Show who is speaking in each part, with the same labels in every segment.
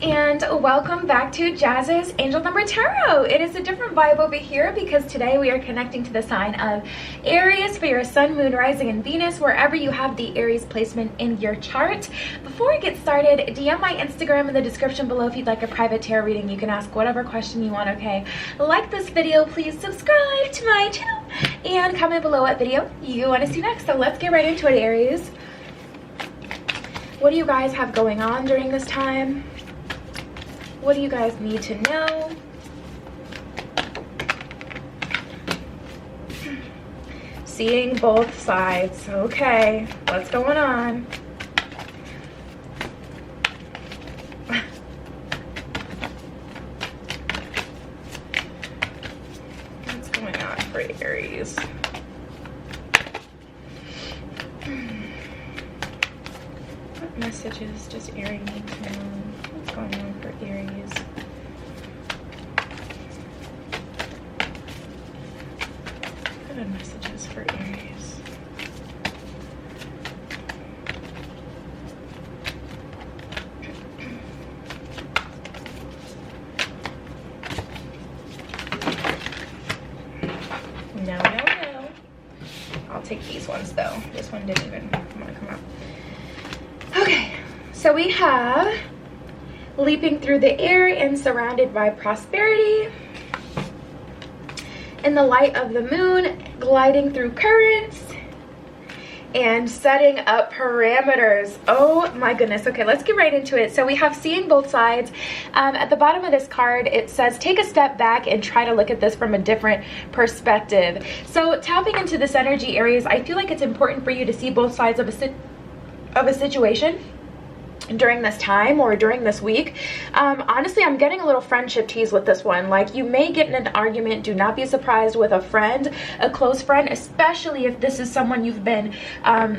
Speaker 1: and welcome back to Jazz's Angel Number Tarot. It is a different vibe over here because today we are connecting to the sign of Aries for your sun, moon, rising, and Venus, wherever you have the Aries placement in your chart. Before I get started, DM my Instagram in the description below if you'd like a private tarot reading. You can ask whatever question you want, okay? Like this video, please subscribe to my channel, and comment below what video you want to see next. So let's get right into it, Aries. What do you guys have going on during this time? What do you guys need to know? Seeing both sides. Okay, what's going on? What's going on for Aries? What messages does Aries need to know? What's going on for Aries? What are messages for Aries? No. I'll take these ones though. This one didn't even want to come out. Okay, so we have leaping through the air and surrounded by prosperity. In the light of the moon, gliding through currents, and setting up parameters. Oh my goodness. Okay, let's get right into it. So we have seeing both sides. At the bottom of this card, it says take a step back and try to look at this from a different perspective. So tapping into this energy, Aries, I feel like it's important for you to see both sides of a situation during this time or during this week. Honestly, I'm getting a little friendship tease with this one. Like, you may get in an argument. Do not be surprised with a friend, a close friend, especially if this is someone you've been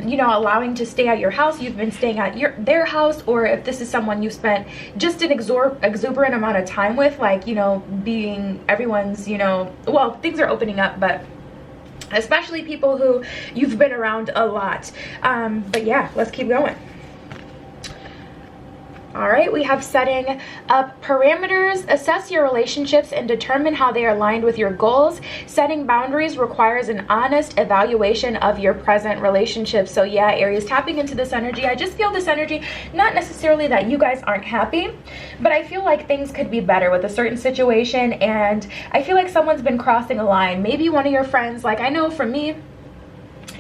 Speaker 1: you know, allowing to stay at your house. You've been staying at their house, or if this is someone you spent just an exuberant amount of time with, like, you know, being everyone's, you know, well, things are opening up, but especially people who you've been around a lot. But yeah, let's keep going. All right, we have setting up parameters. Assess your relationships and determine how they are aligned with your goals. Setting boundaries requires an honest evaluation of your present relationship. So yeah, Aries, tapping into this energy. I just feel this energy, not necessarily that you guys aren't happy, but I feel like things could be better with a certain situation, and I feel like someone's been crossing a line. Maybe one of your friends, like I know for me,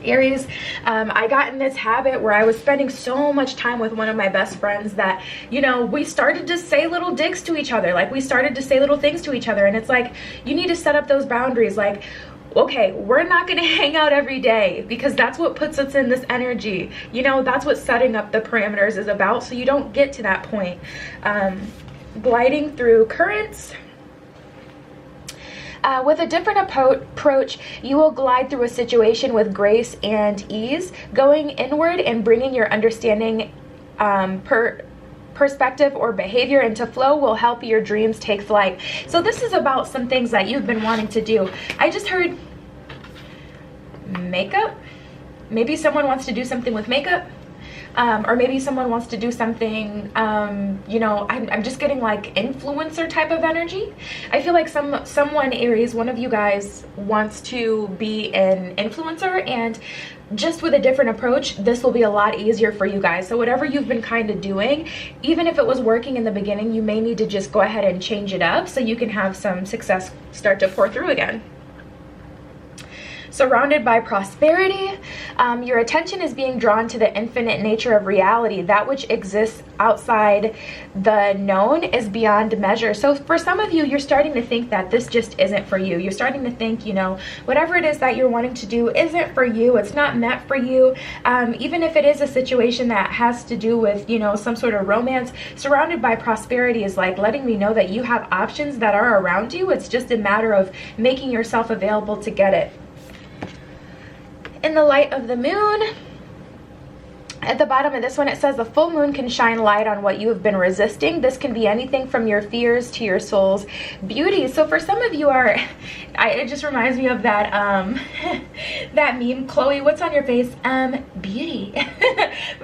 Speaker 1: Aries, I got in this habit where I was spending so much time with one of my best friends that, you know, we started to say little digs to each other. Like, we started to say little things to each other, and it's like, you need to set up those boundaries. Like, okay, we're not going to hang out every day, because that's what puts us in this energy. You know, that's what setting up the parameters is about, so you don't get to that point. Gliding through currents. With a different approach, you will glide through a situation with grace and ease. Going inward and bringing your understanding, perspective or behavior into flow will help your dreams take flight. So this is about some things that you've been wanting to do. I just heard makeup. Maybe someone wants to do something with makeup. Or maybe someone wants to do something, you know, I'm just getting like influencer type of energy. I feel like someone, Aries, one of you guys wants to be an influencer, and just with a different approach, this will be a lot easier for you guys. So whatever you've been kind of doing, even if it was working in the beginning, you may need to just go ahead and change it up so you can have some success start to pour through again. Surrounded by prosperity, your attention is being drawn to the infinite nature of reality. That which exists outside the known is beyond measure. So for some of you, you're starting to think that this just isn't for you. You're starting to think, you know, whatever it is that you're wanting to do isn't for you. It's not meant for you. Even if it is a situation that has to do with, you know, some sort of romance, surrounded by prosperity is like letting me know that you have options that are around you. It's just a matter of making yourself available to get it. In the light of the moon, At the bottom of this one, it says the full moon can shine light on what you have been resisting. This can be anything from your fears to your soul's beauty. So for some of you it just reminds me of that that meme, Chloe, what's on your face? Beauty.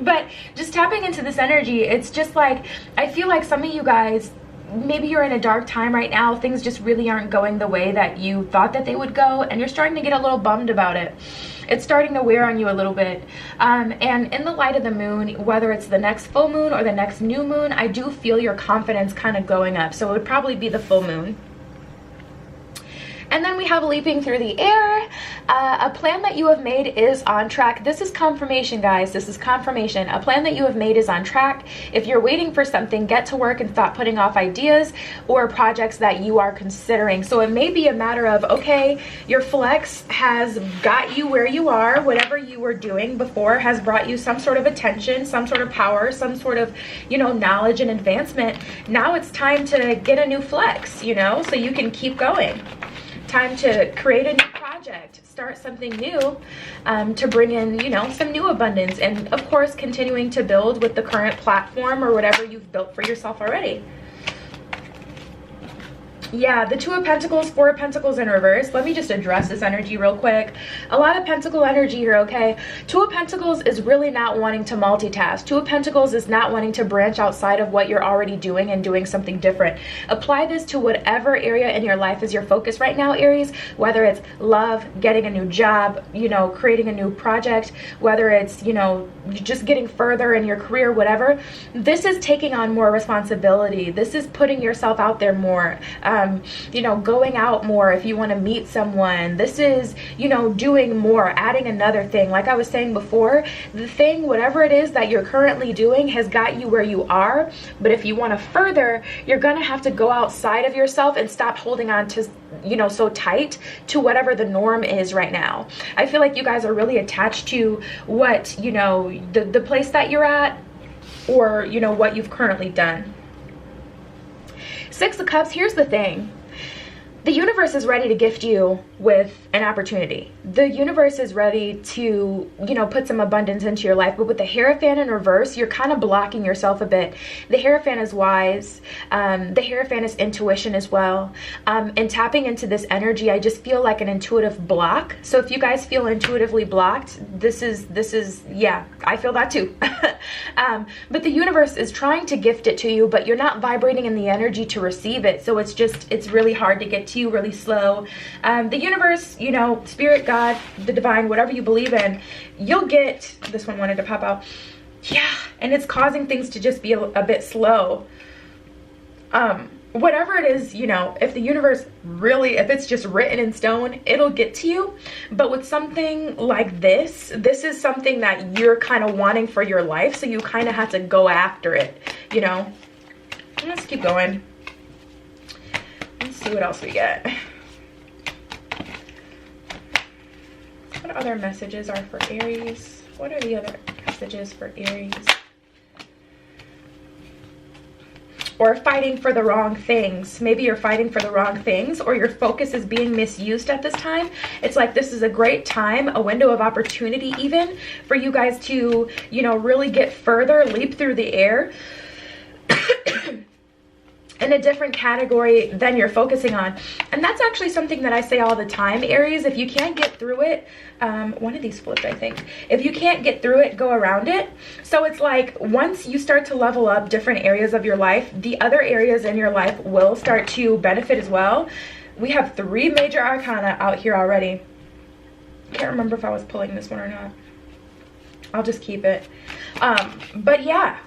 Speaker 1: But just tapping into this energy, it's just like, I feel like some of you guys, maybe you're in a dark time right now. Things just really aren't going the way that you thought that they would go, and you're starting to get a little bummed about it. It's starting to wear on you a little bit. And in the light of the moon, whether it's the next full moon or the next new moon, I do feel your confidence kind of going up. So it would probably be the full moon. And then we have leaping through the air. A plan that you have made is on track. This is confirmation, guys. This is confirmation. A plan that you have made is on track. If you're waiting for something, get to work and stop putting off ideas or projects that you are considering. So it may be a matter of, okay, your flex has got you where you are. Whatever you were doing before has brought you some sort of attention, some sort of power, some sort of, you know, knowledge and advancement. Now it's time to get a new flex, you know, so you can keep going. Time to create a new project, start something new, to bring in, you know, some new abundance, and of course continuing to build with the current platform or whatever you've built for yourself already. Yeah, the Two of Pentacles, Four of Pentacles in reverse. Let me just address this energy real quick. A lot of Pentacle energy here, okay? Two of Pentacles is really not wanting to multitask. Two of Pentacles is not wanting to branch outside of what you're already doing and doing something different. Apply this to whatever area in your life is your focus right now, Aries. Whether it's love, getting a new job, you know, creating a new project, whether it's, you know, just getting further in your career, whatever. This is taking on more responsibility. This is putting yourself out there more. You know, going out more if you want to meet someone. This is, you know, doing more, adding another thing. Like I was saying before, the thing, whatever it is that you're currently doing has got you where you are. But if you want to further, you're going to have to go outside of yourself and stop holding on to, you know, so tight to whatever the norm is right now. I feel like you guys are really attached to what, you know, the place that you're at, or, you know, what you've currently done. Six of Cups, here's the thing. The universe is ready to gift you with an opportunity. The universe is ready to, you know, put some abundance into your life. But with the Hierophant in reverse, you're kind of blocking yourself a bit. The Hierophant is wise. The Hierophant is intuition as well. And tapping into this energy, I just feel like an intuitive block. So if you guys feel intuitively blocked, this is, yeah, I feel that too. But the universe is trying to gift it to you, but you're not vibrating in the energy to receive it. So it's really hard to get to you, really slow. The universe, you know, spirit, God, the divine, whatever you believe in, you'll get, this one wanted to pop out. Yeah, and it's causing things to just be a bit slow. Whatever it is, you know, if the universe really, if it's just written in stone, it'll get to you. But with something like this is something that you're kind of wanting for your life. So you kind of have to go after it, you know. Let's keep going. Let's see what else we get. What other messages are for Aries? What are the other messages for Aries? Or fighting for the wrong things. Maybe you're fighting for the wrong things, or your focus is being misused at this time. It's like this is a great time, a window of opportunity even, for you guys to, you know, really get further, leap through the air in a different category than you're focusing on. And that's actually something that I say all the time, Aries. If you can't get through it, one of these flipped, I think. If you can't get through it, go around it. So it's like once you start to level up different areas of your life, the other areas in your life will start to benefit as well. We have 3 major arcana out here already. Can't remember if I was pulling this one or not. I'll just keep it. But yeah.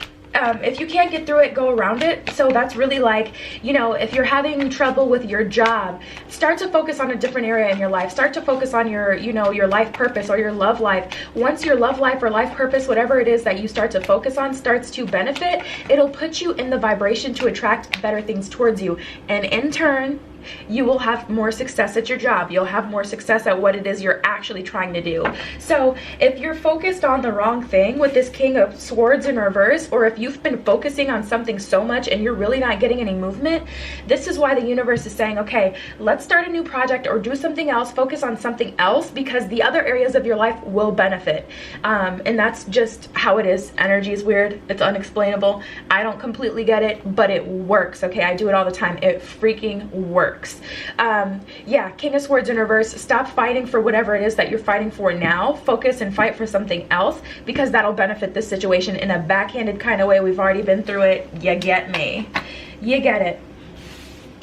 Speaker 1: If you can't get through it, go around it. So that's really like, you know, if you're having trouble with your job, start to focus on a different area in your life. Start to focus on your, you know, your life purpose or your love life. Once your love life or life purpose, whatever it is that you start to focus on, starts to benefit, it'll put you in the vibration to attract better things towards you. And in turn, you will have more success at your job. You'll have more success at what it is you're actually trying to do. So if you're focused on the wrong thing with this King of Swords in reverse, or if you've been focusing on something so much and you're really not getting any movement, this is why the universe is saying, okay, let's start a new project or do something else, focus on something else, because the other areas of your life will benefit. And that's just how it is. Energy is weird. It's unexplainable. I don't completely get it, but it works. Okay, I do it all the time. It freaking works. works. Yeah, King of Swords in reverse. Stop fighting for whatever it is that you're fighting for now. Focus and fight for something else, because that'll benefit this situation in a backhanded kind of way. We've already been through it. You get me? You get it.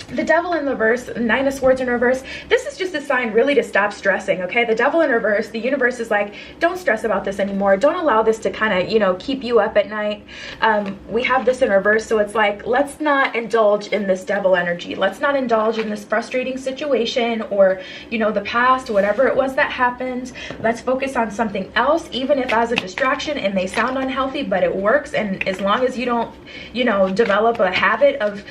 Speaker 1: The Devil in reverse, Nine of Swords in reverse. This is just a sign really to stop stressing, okay? The Devil in reverse, the universe is like, don't stress about this anymore. Don't allow this to kind of, you know, keep you up at night. We have this in reverse, so it's like, let's not indulge in this devil energy. Let's not indulge in this frustrating situation, or, you know, the past, whatever it was that happened. Let's focus on something else, even if as a distraction it may sound unhealthy, but it works. And as long as you don't, you know, develop a habit of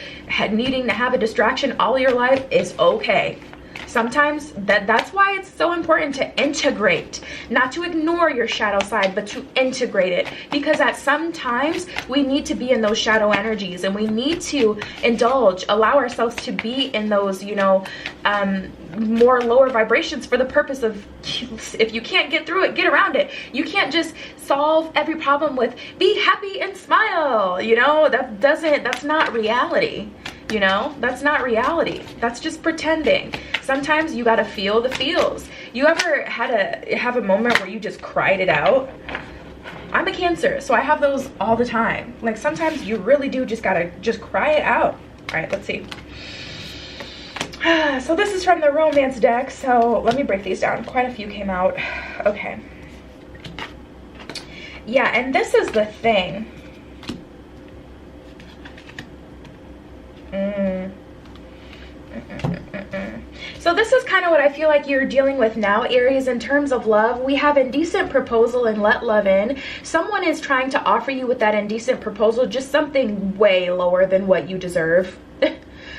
Speaker 1: needing to have a distraction all your life, is okay. Sometimes that's why it's so important to integrate, not to ignore your shadow side, but to integrate it, because at some times we need to be in those shadow energies, and we need to indulge, allow ourselves to be in those, you know, more lower vibrations, for the purpose of, if you can't get through it, get around it. You can't just solve every problem with be happy and smile, you know. That's not reality. You know, that's not reality. That's just pretending. Sometimes you gotta feel the feels. You ever have a moment where you just cried it out? I'm a Cancer, so I have those all the time. Like, sometimes you really do just gotta cry it out. All right, let's see. So this is from the romance deck, so let me break these down. Quite a few came out. Okay. Yeah, and this is the thing. So this is kind of what I feel like you're dealing with now, Aries, in terms of love. We have indecent proposal and let love in. Someone is trying to offer you with that indecent proposal just something way lower than what you deserve.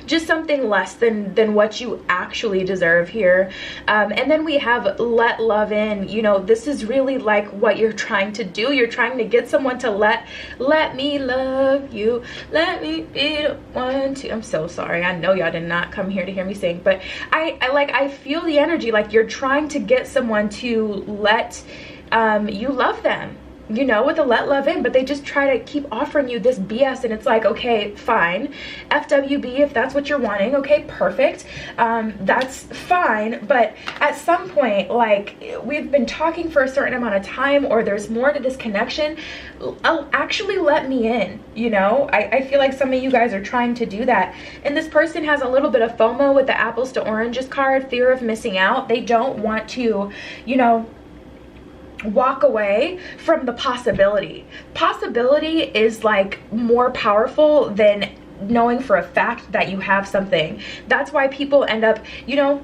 Speaker 1: Just something less than what you actually deserve here. And then we have let love in. You know, this is really like what you're trying to do. You're trying to get someone to let me love you, let me be the one to. I'm so sorry, I know y'all did not come here to hear me sing, but I feel the energy, like you're trying to get someone to let you love them, you know, with a let love in, but they just try to keep offering you this BS, and it's like, okay, fine, FWB, if that's what you're wanting, okay, perfect, that's fine, but at some point, like, we've been talking for a certain amount of time, or there's more to this connection, actually let me in, you know. I feel like some of you guys are trying to do that, and this person has a little bit of FOMO with the apples to oranges card, fear of missing out. They don't want to, you know, walk away from the possibility. Possibility is like more powerful than knowing for a fact that you have something. That's why people end up, you know,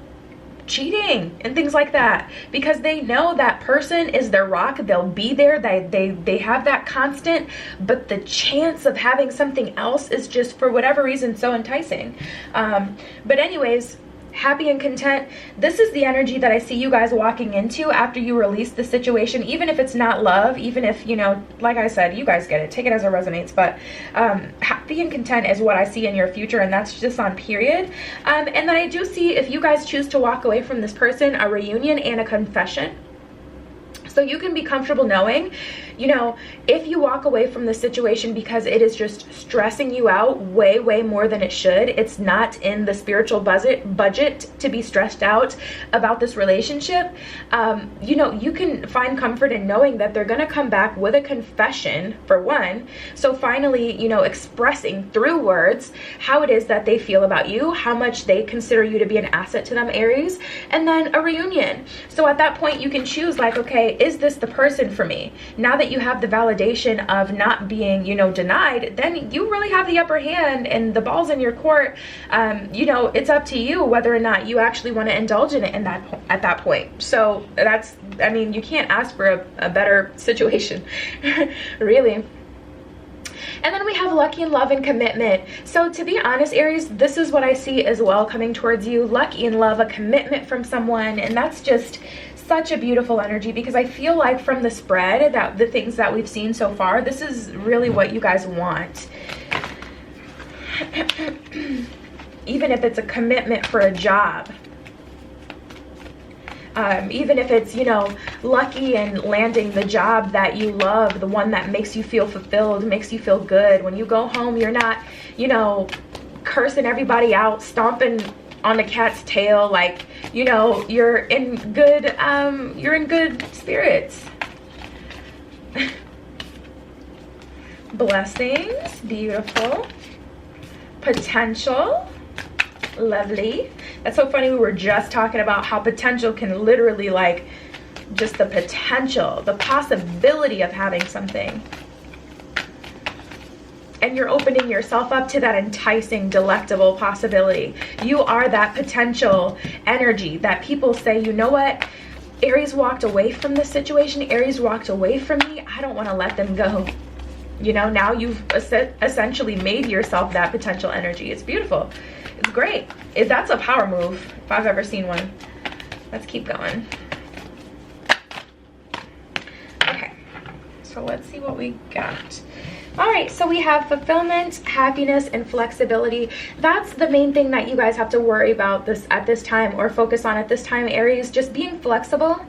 Speaker 1: cheating and things like that, because they know that person is their rock. They'll be there. They have that constant, but the chance of having something else is just, for whatever reason, so enticing. But anyways, happy and content. This is the energy that I see you guys walking into after you release the situation, even if it's not love, even if, you know, like I said, you guys get it, take it as it resonates, but happy and content is what I see in your future, and that's just on period. And then I do see, if you guys choose to walk away from this person, a reunion and a confession. So you can be comfortable knowing, you know, if you walk away from the situation because it is just stressing you out way more than it should, it's not in the spiritual budget to be stressed out about this relationship, you know, you can find comfort in knowing that they're going to come back with a confession, for one. So finally, you know, expressing through words how it is that they feel about you, how much they consider you to be an asset to them, Aries, and then a reunion. So at that point, you can choose, like, okay, is this the person for me? Now that you have the validation of not being, you know, denied, then you really have the upper hand and the ball's in your court. You know, it's up to you whether or not you actually want to indulge in it at that point. So that's, I mean, you can't ask for a better situation, really. And then we have lucky in love and commitment. So to be honest, Aries, this is what I see as well coming towards you. Lucky in love, a commitment from someone, and that's just such a beautiful energy, because I feel like from the spread, that the things that we've seen so far, this is really what you guys want. Even if it's a commitment for a job, even if it's, you know, lucky and landing the job that you love, the one that makes you feel fulfilled, makes you feel good. When you go home, you're not, you know, cursing everybody out, stomping on the cat's tail, like, you know, you're in good spirits. Blessings, beautiful. Potential, lovely. That's so funny, we were just talking about how potential can literally, like, just the potential, the possibility of having something. And you're opening yourself up to that enticing, delectable possibility. You are that potential energy that people say, you know what, Aries walked away from this situation, Aries walked away from me, I don't want to let them go. You know, now you've essentially made yourself that potential energy. It's beautiful. It's great. That's a power move if I've ever seen one. Let's keep going. Okay, so let's see what we got. All right, so we have fulfillment, happiness, and flexibility. That's the main thing that you guys have to worry about at this time, or focus on at this time, Aries. Just being flexible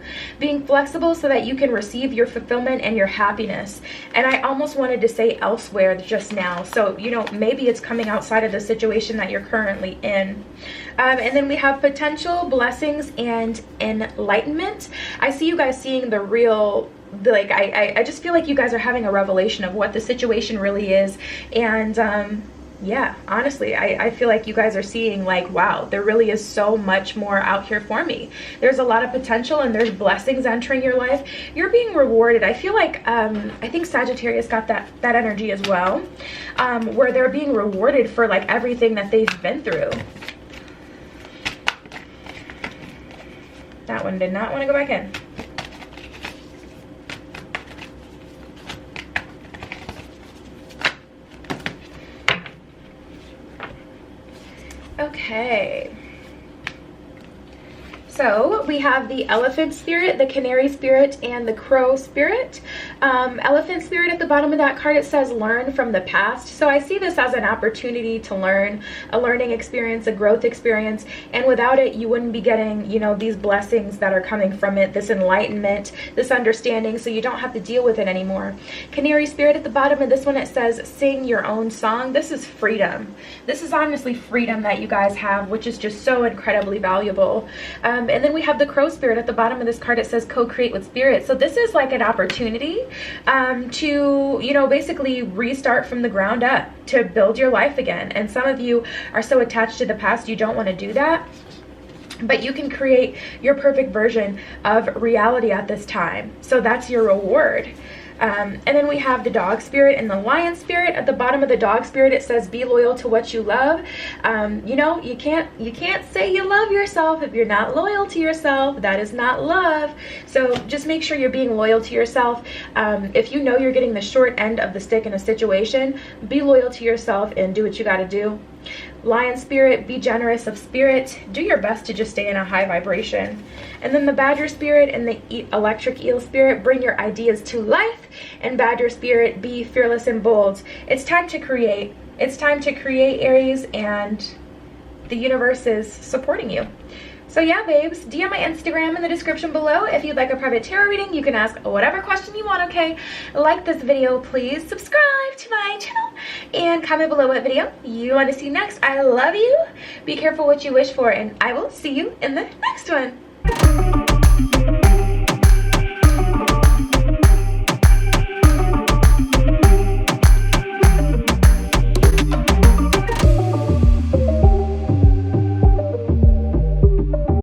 Speaker 1: so that you can receive your fulfillment and your happiness. And I almost wanted to say elsewhere just now. So, you know, maybe it's coming outside of the situation that you're currently in. And then we have potential, blessings, and enlightenment. I see you guys seeing the real, like, I just feel like you guys are having a revelation of what the situation really is. And yeah, honestly, I feel like you guys are seeing, like, wow, there really is so much more out here for me. There's a lot of potential and there's blessings entering your life. You're being rewarded. I feel like I think Sagittarius got that energy as well, where they're being rewarded for, like, everything that they've been through. That one did not want to go back in. Okay. So we have the elephant spirit, the canary spirit, and the crow spirit. Elephant spirit at the bottom of that card, it says learn from the past. So I see this as an opportunity to learn, a learning experience, a growth experience. And without it, you wouldn't be getting, you know, these blessings that are coming from it, this enlightenment, this understanding, so you don't have to deal with it anymore. Canary spirit at the bottom of this one, it says sing your own song. This is freedom. This is honestly freedom that you guys have, which is just so incredibly valuable. And then we have the crow spirit at the bottom of this card. It says co-create with spirit. So this is like an opportunity to, you know, basically restart from the ground up, to build your life again. And some of you are so attached to the past, you don't want to do that. But you can create your perfect version of reality at this time. So that's your reward. And then we have the dog spirit and the lion spirit. At the bottom of the dog spirit, it says be loyal to what you love. You know, you can't say you love yourself if you're not loyal to yourself. That is not love. So just make sure you're being loyal to yourself. If you know you're getting the short end of the stick in a situation, be loyal to yourself and do what you got to do. Lion spirit, be generous of spirit. Do your best to just stay in a high vibration. And then the badger spirit and the electric eel spirit, bring your ideas to life. And badger spirit, be fearless and bold. It's time to create. It's time to create, Aries, and the universe is supporting you. So yeah, babes, DM my Instagram in the description below. If you'd like a private tarot reading, you can ask whatever question you want, okay? Like this video, please. Subscribe to my channel and comment below what video you want to see next. I love you. Be careful what you wish for, and I will see you in the next one.